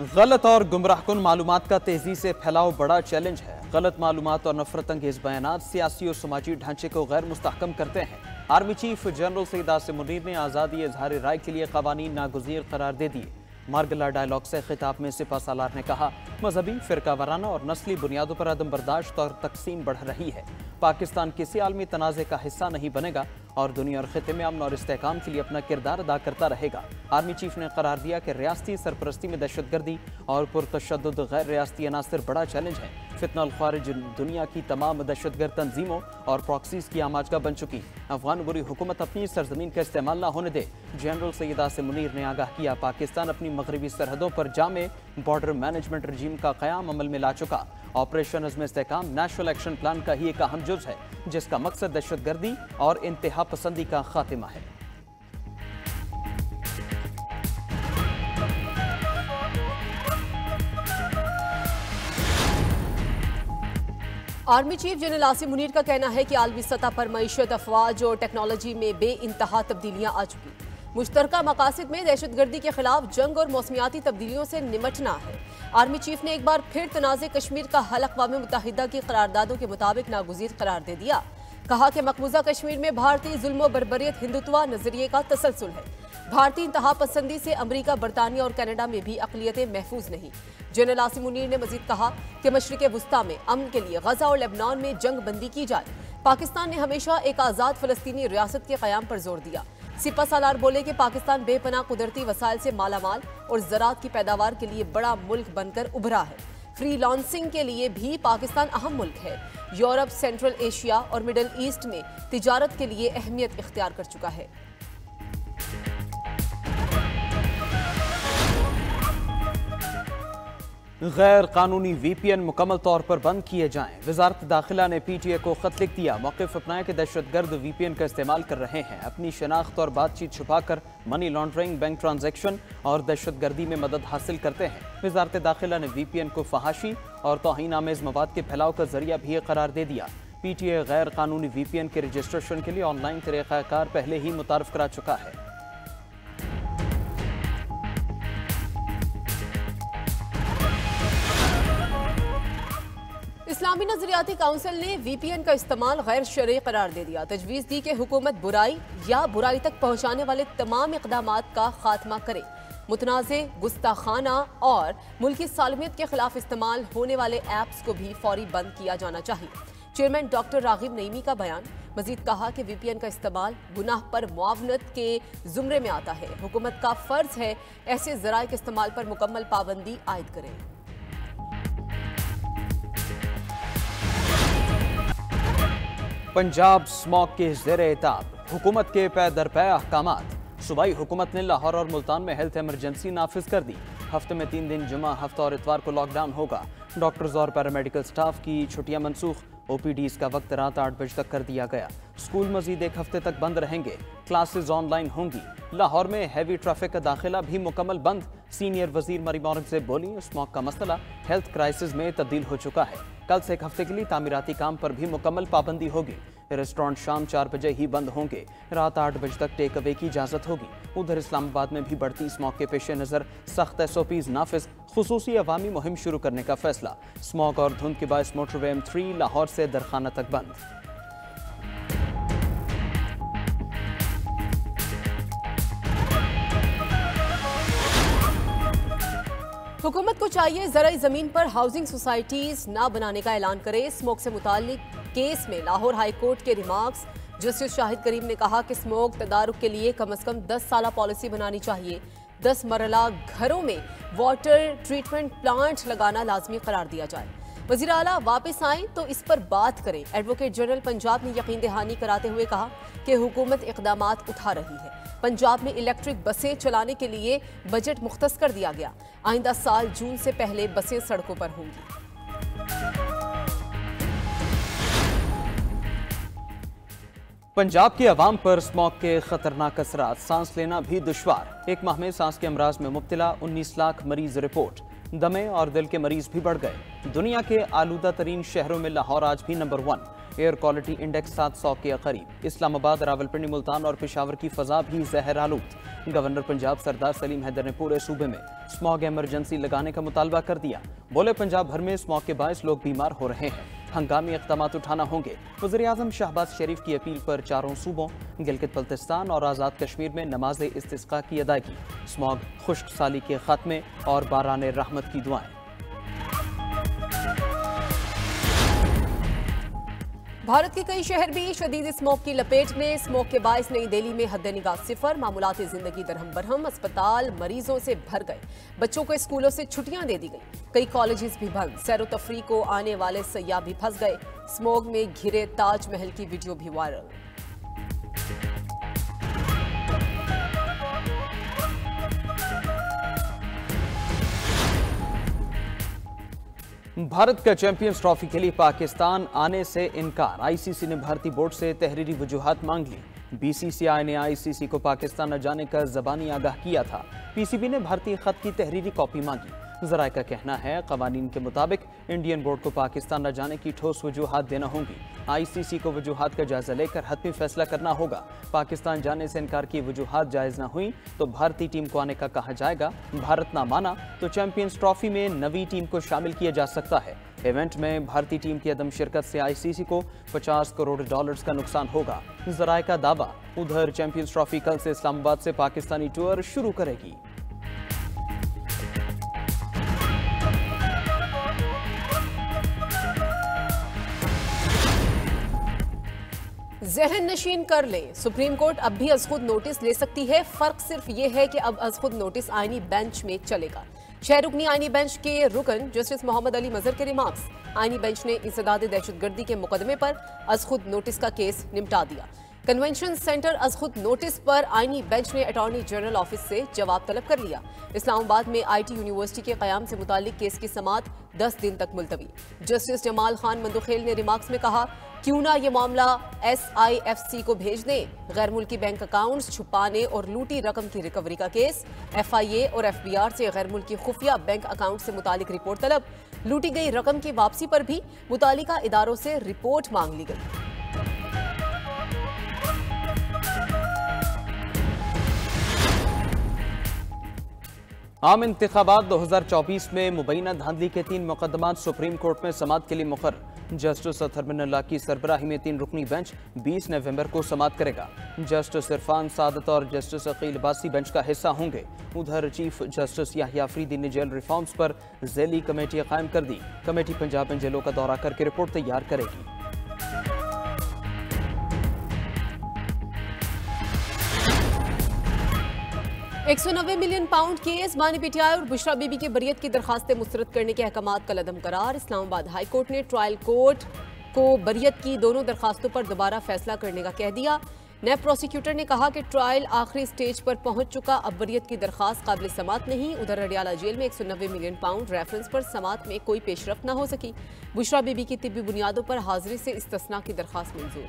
गलत और गुमराहकुन मालूमात का तेजी से फैलाव बड़ा चैलेंज है। गलत मालूमात और नफरत अंगेज बयानात सियासी और समाजी ढांचे को गैर मुस्तहकम करते हैं। Army chief general Saeed Asim Munir ने आज़ादी इजहार राय के लिए कवानीन नागुज़ीर करार दे दिए। मारगला डायलॉग से खिताब में सिपा सालार ने कहा, मजहबी, फिरका वाराना और नस्ली बुनियादों पर अदम बर्दाश्त और तकसीम बढ़ रही है। पाकिस्तान किसी आलमी तनाज़े का हिस्सा नहीं बनेगा और दुनिया और खिते में अमन और इस्तेहकाम के लिए अपना किरदार अदा करता रहेगा। आर्मी चीफ ने करार दिया कि रियासती सरपरस्ती में दहशतगर्दी और पुरतशद्दुद गैर रियासती अनासर बड़ा चैलेंज है। फितना अल खारिज दुनिया की तमाम दहशतगर्द तंजीमों और प्रॉक्सीज की आमाजगा बन चुकी। अफगान बुरी हुकूमत अपनी सरजमीन का इस्तेमाल न होने दे। जनरल सईद आसिम मुनीर ने आगाह किया, पाकिस्तान अपनी मगरबी सरहदों पर जामे बॉर्डर मैनेजमेंट रजीम का क़याम अमल में ला चुका। ऑपरेशन अज़्म इस्तेहकाम नेशनल एक्शन प्लान का ही एक अहम जुज़ है, जिसका मकसद दहशतगर्दी और इंतहा पसंदी का खात्मा है। Army chief general Asim Munir का कहना है कि आलमी सतह पर मईशत, अफवाज और टेक्नोलॉजी में बेइंतहा तब्दीलियां आ चुकी। मुश्तरका मकासद में दहशतगर्दी के खिलाफ जंग और मौसमियाती तब्दीलियों से निमटना है। आर्मी चीफ ने एक बार फिर तनाज़े कश्मीर का हल अक़वाम मुत्तहिदा की करारदादों के मुताबिक नागुज़ीर करार दे दिया। कहा कि मकबूजा कश्मीर में भारतीय जुल्म और बर्बरियत हिंदुत्वा नजरिए का तसलसल है। भारतीय इंतहा पसंदी से अमरीका, बरतानिया और कनाडा में भी अक़लियतें महफूज नहीं। जनरल आसिम मुनीर ने मजीद कहा कि मशरिक़ वुस्ता में अमन के लिए गजा और लेबनान में जंग बंदी की जाए। पाकिस्तान ने हमेशा एक आज़ाद फ़लस्तीनी रियासत के क़याम पर जोर दिया। सिपा सालार बोले कि पाकिस्तान बेपनाह कुदरती वसाइल से मालामाल और ज़राअत की पैदावार के लिए बड़ा मुल्क बनकर उभरा है। फ्रीलांसिंग के लिए भी पाकिस्तान अहम मुल्क है। यूरोप, सेंट्रल एशिया और मिडल ईस्ट में तिजारत के लिए अहमियत इख्तियार कर चुका है। गैर कानूनी VPN मुकम्मल तौर पर बंद किए जाएं। वजारत दाखिला ने PTA को खत लिख दिया। मौक़िफ़ अपनाया कि दहशतगर्द VPN का इस्तेमाल कर रहे हैं। अपनी शनाख्त और बातचीत छुपाकर मनी लॉन्ड्रिंग, बैंक ट्रांजैक्शन और दहशतगर्दी में मदद हासिल करते हैं। वजारत दाखिला ने VPN को फहाशी और तौहीन आमेज़ मवाद के फैलाव का जरिया भी करार दे दिया। PTA गैर कानूनी VPN के रजिस्ट्रेशन के लिए ऑनलाइन तरीक़ाकार पहले ही मुतारफ़ करा चुका है। इस्लामी नजरियाती काउंसिल ने VPN का इस्तेमाल गैर शरई करार दे दिया। तजवीज़ दी कि हुकूमत बुराई या बुराई तक पहुँचाने वाले तमाम इक़दामात का खात्मा करे। मुतनाज़े, गुस्ताखाना और मुल्की सालमियत के खिलाफ इस्तेमाल होने वाले ऐप्स को भी फौरी बंद किया जाना चाहिए। चेयरमैन डॉक्टर रागिब नईमी का बयान। मजीद कहा कि VPN का इस्तेमाल गुनाह पर मुआवनत के जुमरे में आता है। हुकूमत का फ़र्ज है ऐसे ज़राए के इस्तेमाल पर मुकम्मल पाबंदी आयद करे। पंजाब स्मॉग के ज़ेर एताब, हुकूमत के पै दर पै अहकामात। सूबाई हुकूमत ने लाहौर और मुल्तान में हेल्थ इमरजेंसी नाफिज कर दी। हफ्ते में 3 दिन जुमा, हफ्ता और इतवार को लॉकडाउन होगा। डॉक्टर्स और पैरामेडिकल स्टाफ की छुट्टियां मनसूख। OPDs का वक्त रात 8 बजे तक कर दिया गया। स्कूल मजीद 1 हफ्ते तक बंद रहेंगे। क्लासेस ऑनलाइन होंगी। लाहौर में हैवी ट्रैफिक का दाखिला भी मुकम्मल बंद। सीनियर वजीर मरी मॉर्ग से बोली, स्मॉग का मसला हेल्थ क्राइसिस में तब्दील हो चुका है। कल से 1 हफ्ते के लिए तामीराती काम पर भी मुकम्मल पाबंदी होगी। रेस्टोरेंट शाम 4 बजे ही बंद होंगे। रात 8 बजे तक टेक अवे की इजाज़त होगी। उधर इस्लामाबाद में भी बढ़ती स्मॉग के पेश नज़र सख्त SOPs नाफिज, खुसूसी अवामी मुहिम शुरू करने का फैसला। स्मॉग और धुंध के बायस मोटरवे M3 लाहौर से दरखाना तक बंद। हुकूमत को चाहिए ज़राई ज़मीन पर हाउसिंग सोसाइटीज़ ना बनाने का ऐलान करे। स्मोक से मुताल्लिक केस में लाहौर हाई कोर्ट के रिमार्क्स। जस्टिस शाहिद करीम ने कहा कि स्मोक तदारुक के लिए कम अज़ कम 10 साला पॉलिसी बनानी चाहिए। 10 मरला घरों में वाटर ट्रीटमेंट प्लांट लगाना लाजमी करार दिया जाए। वज़ीर आला वापस आएँ तो इस पर बात करें। एडवोकेट जनरल पंजाब ने यकीन दहानी कराते हुए कहा कि हुकूमत इक़दामात उठा रही है। पंजाब में इलेक्ट्रिक बसें चलाने के लिए बजट मुख्तस कर दिया गया। आइंदा साल जून से पहले बसें सड़कों पर होंगी। पंजाब के अवाम पर स्मॉग के खतरनाक असरात, सांस लेना भी दुश्वार। 1 माह में सांस के अमराज में मुब्तला 19 लाख मरीज रिपोर्ट। दमे और दिल के मरीज भी बढ़ गए। दुनिया के आलूदा तरीन शहरों में लाहौर आज भी नंबर 1। एयर क्वालिटी इंडेक्स 700 के करीब। इस्लामाबाद, रावलपिंडी, मुल्तान और पेशावर की फजा भी जहर आलूद। गवर्नर पंजाब सरदार सलीम हैदर ने पूरे सूबे में स्मॉग इमरजेंसी लगाने का मुतालबा कर दिया। बोले पंजाब भर में स्मॉग के बायस लोग बीमार हो रहे हैं, हंगामी इक़दाम उठाना होंगे। वज़ीर-ए-आज़म शहबाज शरीफ की अपील पर चारों सूबों गिलगित बल्तिस्तान और आज़ाद कश्मीर में नमाज इस्तिस्का की अदायगी, स्मॉग खुश्क साली के खात्मे और बाराने रहमत की दुआएं। भारत के कई शहर भी शदीद स्मोक की लपेट में। स्मोक के बायस नई दिल्ली में हद निगाह सिफर, मामूलाती जिंदगी दरहम बरहम, अस्पताल मरीजों से भर गए, बच्चों को स्कूलों से छुट्टियां दे दी गई, कई कॉलेजेस भी बंद, सैर तफरी को आने वाले सयाह भी फंस गए। स्मोक में घिरे ताजमहल की वीडियो भी वायरल। भारत का चैंपियंस ट्रॉफी के लिए पाकिस्तान आने से इनकार। आईसीसी ने भारतीय बोर्ड से तहरीरी वजूहात मांग ली। बीसीसीआई ने आईसीसी को पाकिस्तान न जाने का ज़बानी आगाह किया था। पीसीबी ने भारतीय खत की तहरीरी कॉपी मांगी। ज़राए का कहना है कवानीन के मुताबिक इंडियन बोर्ड को पाकिस्तान न जाने की ठोस वजूहात देना होंगी। आईसीसी को वजूहात का जायजा लेकर हतमी फैसला करना होगा। पाकिस्तान जाने से इनकार की वजूहात जायज़ न हुई तो भारतीय टीम को आने का कहा जाएगा। भारत ना माना तो चैंपियंस ट्रॉफी में नवी टीम को शामिल किया जा सकता है। इवेंट में भारतीय टीम की अदम शिरकत से आईसीसी को $50 करोड़ का नुकसान होगा। ज़राए का दावा। उधर चैंपियंस ट्रॉफी कल से इस्लामाबाद से पाकिस्तानी टूर शुरू करेगी। जहन नशीन कर लें, सुप्रीम कोर्ट अब भी अज़खुद नोटिस ले सकती है। फर्क सिर्फ ये है कि अब अज़खुद नोटिस आईनी बेंच में चलेगा। 6 रुकनी आईनी बेंच के रुकन जस्टिस मोहम्मद अली मजहर के रिमार्क्स। आईनी बेंच ने इंसदाद दहशतगर्दी के मुकदमे पर अज़खुद नोटिस का केस निपटा दिया। कन्वेंशन सेंटर अज़खुद नोटिस पर आईनी बेंच ने अटॉर्नी जनरल ऑफिस से जवाब तलब कर लिया। इस्लामाबाद में आईटी यूनिवर्सिटी के क़याम से मुतालिक केस की समाअत 10 दिन तक मुलतवी। जस्टिस जमाल खान मंदुखेल ने रिमार्क्स में कहा, क्यों ना ये मामला SIFC को भेज दें। गैर मुल्की बैंक अकाउंट्स छुपाने और लूटी रकम की रिकवरी का केस। FIA और FBR से गैर मुल्की खुफिया बैंक अकाउंट से मुतालिक रिपोर्ट तलब। लूटी गई रकम की वापसी पर भी मुतालिका इदारों से रिपोर्ट मांग ली गई। आम इंतखाबात 2024 में मुबैना धांधली के 3 मुकदमात सुप्रीम कोर्ट में समाअत के लिए मुकर्रर। जस्टिस अतहर मिन्नल्लाह की सरबराही में 3 रुकनी बेंच 20 नवंबर को समाअत करेगा। जस्टिस इरफान सादत और जस्टिस अकील बासी बेंच का हिस्सा होंगे। उधर चीफ जस्टिस याहिया अफरीदी ने जेल रिफॉर्म्स पर जेली कमेटी कायम कर दी। कमेटी पंजाब में जेलों का दौरा करके रिपोर्ट तैयार करेगी। £190 मिलियन केस, बानी पीटीआई और बुशरा बीबी के बरियत की दरखास्तें मुस्तरद करने के अहकामात का लदम करार। इस्लामाबाद हाई कोर्ट ने ट्रायल कोर्ट को बरियत की दोनों दरखास्तों पर दोबारा फैसला करने का कह दिया। नैब प्रोसिक्यूटर ने कहा कि ट्रायल आखिरी स्टेज पर पहुंच चुका, अब बरियत की दरखास्त काबिल समाअत नहीं। उधर अडियाला जेल में £190 मिलियन रेफरेंस पर समाअत में कोई पेशरफ्त न हो सकी। बुशरा बीबी की तिब्बी बुनियादों पर हाजिरी से इस्तिस्ना की दरखास्त मंजूर।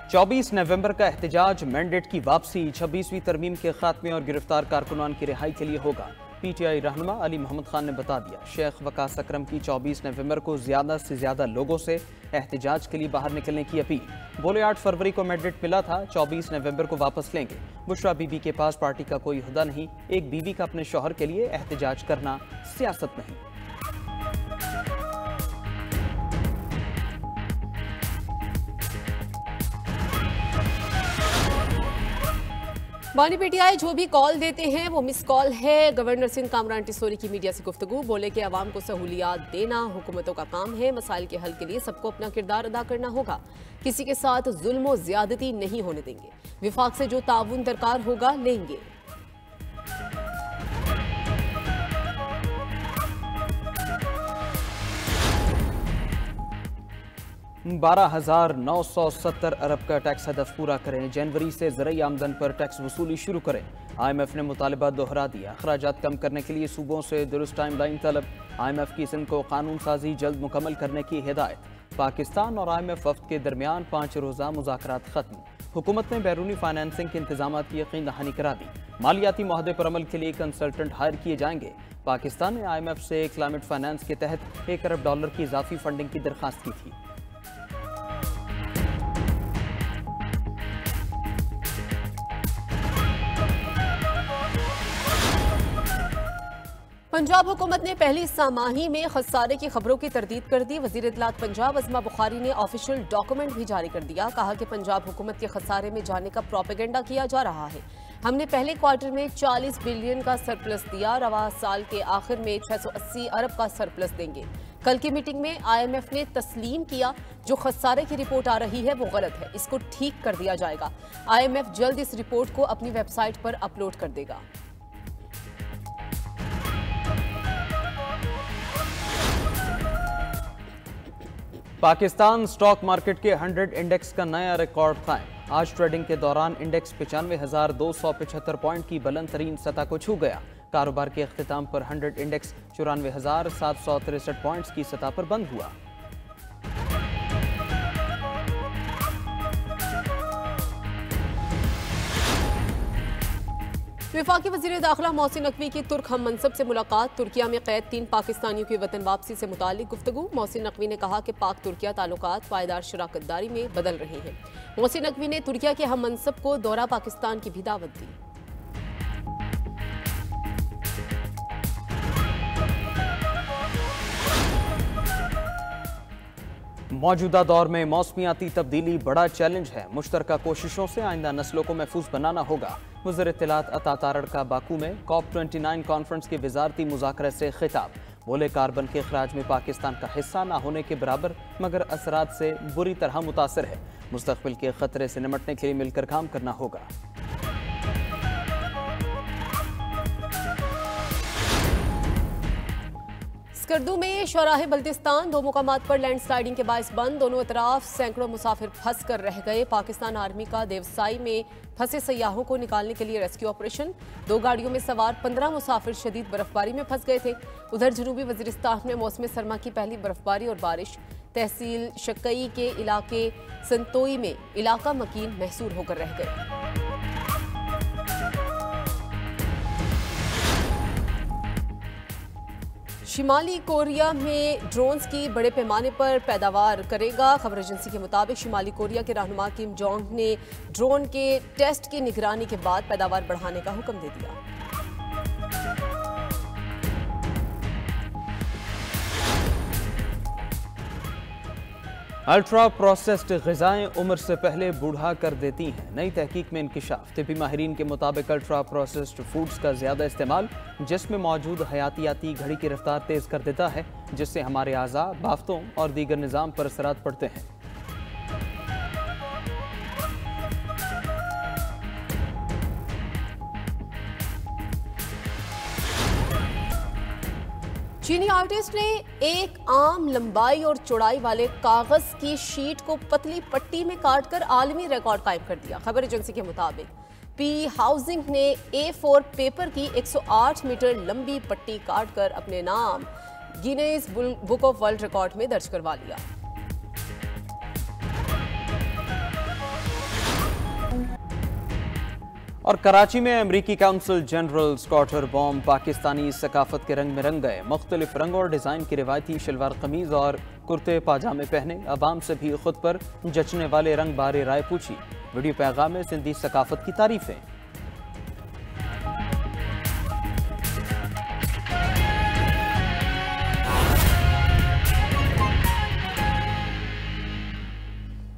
चौबीस नवंबर का एहतजाज, मैंडेट की वापसी, 26वीं तरमीम के खात्मे और गिरफ्तार कारकुनान की रिहाई के लिए होगा। पीटीआई रहनुमा अली मोहम्मद खान ने बता दिया। शेख वकास अकरम की 24 नवंबर को ज्यादा से ज्यादा लोगों से एहतजाज के लिए बाहर निकलने की अपील। बोले 8 फरवरी को मैंडेट मिला था, 24 नवंबर को वापस लेंगे। बुशरा बीबी के पास पार्टी का कोई हुदा नहीं। एक बीवी का अपने शौहर के लिए एहतजाज करना सियासत नहीं। बानी पीटीआई जो भी कॉल देते हैं वो मिस कॉल है। गवर्नर सिंध कामरान टिसोरी की मीडिया से गुफ्तगू। बोले कि आवाम को सहूलियात देना हुकूमतों का काम है। मसाइल के हल के लिए सबको अपना किरदार अदा करना होगा। किसी के साथ जुल्म और ज्यादती नहीं होने देंगे। विफाक से जो ताउन दरकार होगा लेंगे। $12,970 अरब का टैक्स हदफ पूरा करें। जनवरी से ज़रई आमदन पर टैक्स वसूली शुरू करें। IMF ने मुतालबा दोहरा दिया। अखराजात कम करने के लिए सूबों से दुरुस्त टाइम लाइन तलब। IMF की सिंध को कानून साजी जल्द मुकम्मल करने की हिदायत। पाकिस्तान और IMF वफ्द के दरमियान 5 रोज़ा मुज़ाकरात खत्म। हुकूमत ने बैरूनी फाइनेंसिंग के इंतजाम की यकीन दहानी करा दी। मालियाती मुआहदे पर अमल के लिए कंसल्टेंट हायर किए जाएंगे। पाकिस्तान ने IMF से क्लाइमेट फाइनेंस के तहत $1 अरब की इजाफी फंडिंग की दरख्वास्त की थी। पंजाब हुकूमत ने पहली सामाही में खसारे की खबरों की तरदीद कर दी। वज़ीर इत्तलात पंजाब अज़मा बुखारी ने ऑफिशियल डॉक्यूमेंट भी जारी कर दिया। कहा कि पंजाब हुकूमत के खसारे में जाने का प्रोपेगेंडा किया जा रहा है। हमने पहले क्वार्टर में 40 बिलियन का सरप्लस दिया, रवा साल के आखिर में 680 अरब का सरप्लस देंगे। कल की मीटिंग में IMF ने तस्लीम किया जो खसारे की रिपोर्ट आ रही है वो गलत है, इसको ठीक कर दिया जाएगा। IMF जल्द इस रिपोर्ट को अपनी वेबसाइट पर अपलोड कर देगा। पाकिस्तान स्टॉक मार्केट के 100 इंडेक्स का नया रिकॉर्ड कायम। आज ट्रेडिंग के दौरान इंडेक्स 95,275 पॉइंट की बुलंद तरीन सतह को छू गया। कारोबार के अख्तिताम पर 100 इंडेक्स 94,763 पॉइंट्स की सतह पर बंद हुआ। वफाकी वज़ीर दाखिला मोहसिन नकवी की तुर्क हम मनसब से मुलाकात। तुर्किया में कैद 3 पाकिस्तानियों की वतन वापसी से मुतालिक गुफ्तगू। मोहसिन नकवी ने कहा कि पाक तुर्किया ताल्लुकात पायदार शराकतदारी में बदल रहे हैं। मोहसिन नकवी ने तुर्किया के हम मनसब को दौरा पाकिस्तान की भी दावत दी। मौजूदा दौर में मौसमियाती तब्दीली बड़ा चैलेंज है। मुश्तरका कोशिशों से आइंदा नस्लों को महफूज बनाना होगा। वज़ीर इत्तलात अता तारड़ का बाकू में COP29 कॉन्फ्रेंस के वजारती मुज़ाकरे से खिताब। बोले कार्बन के अखराज में पाकिस्तान का हिस्सा ना होने के बराबर मगर असरात से बुरी तरह मुतासर है। मुस्तक़बिल के खतरे से निपटने के लिए मिलकर काम करना होगा। स्कर्दू में शौराहे बल्तिस्तान 2 मुकामात पर लैंडस्लाइडिंग के बायस बंद। दोनों तरफ सैकड़ों मुसाफिर फंस कर रह गए। पाकिस्तान आर्मी का देवसाई में फंसे सयाहों को निकालने के लिए रेस्क्यू ऑपरेशन। 2 गाड़ियों में सवार 15 मुसाफिर शदीद बर्फबारी में फंस गए थे। उधर जनूबी वजीरिस्तान में मौसम सरमा की पहली बर्फबारी और बारिश। तहसील शक्कई के इलाके संतोई में इलाका मकीन महसूर होकर रह गए। शिमाली कोरिया में ड्रोन्स की बड़े पैमाने पर पैदावार करेगा। खबर एजेंसी के मुताबिक शिमाली कोरिया के रहनुमा किम जोंग ने ड्रोन के टेस्ट की निगरानी के बाद पैदावार बढ़ाने का हुक्म दे दिया। अल्ट्रा प्रोसेस्ड ग़िज़ाएँ उम्र से पहले बूढ़ा कर देती हैं। नई तहकीक में इंकिशाफ। तिब्बी माहिरीन के मुताबिक अल्ट्रा प्रोसेस्ड फूड्स का ज़्यादा इस्तेमाल जिसमें मौजूद हयातियाती घड़ी की रफ्तार तेज़ कर देता है, जिससे हमारे आज़ा, बाफ्तों और दीगर निज़ाम पर असरात पड़ते हैं। चीनी आर्टिस्ट ने एक आम लंबाई और चौड़ाई वाले कागज की शीट को पतली पट्टी में काटकर आलमी रिकॉर्ड कायम कर दिया। खबर एजेंसी के मुताबिक पी हाउसिंग ने A4 पेपर की 108 मीटर लंबी पट्टी काटकर अपने नाम Guinness book of world record में दर्ज करवा लिया। और कराची में अमरीकी काउंसिल जनरल स्कॉटर बॉम पाकिस्तानी सकाफत के रंग में रंग गए। मुख्तलिफ रंग और डिज़ाइन की रिवायती शलवार कमीज और कुर्ते पाजामे पहने अवाम से भी खुद पर जचने वाले रंग बारे राय पूछी। वीडियो पैगाम में सिंधी सकाफत की तारीफें।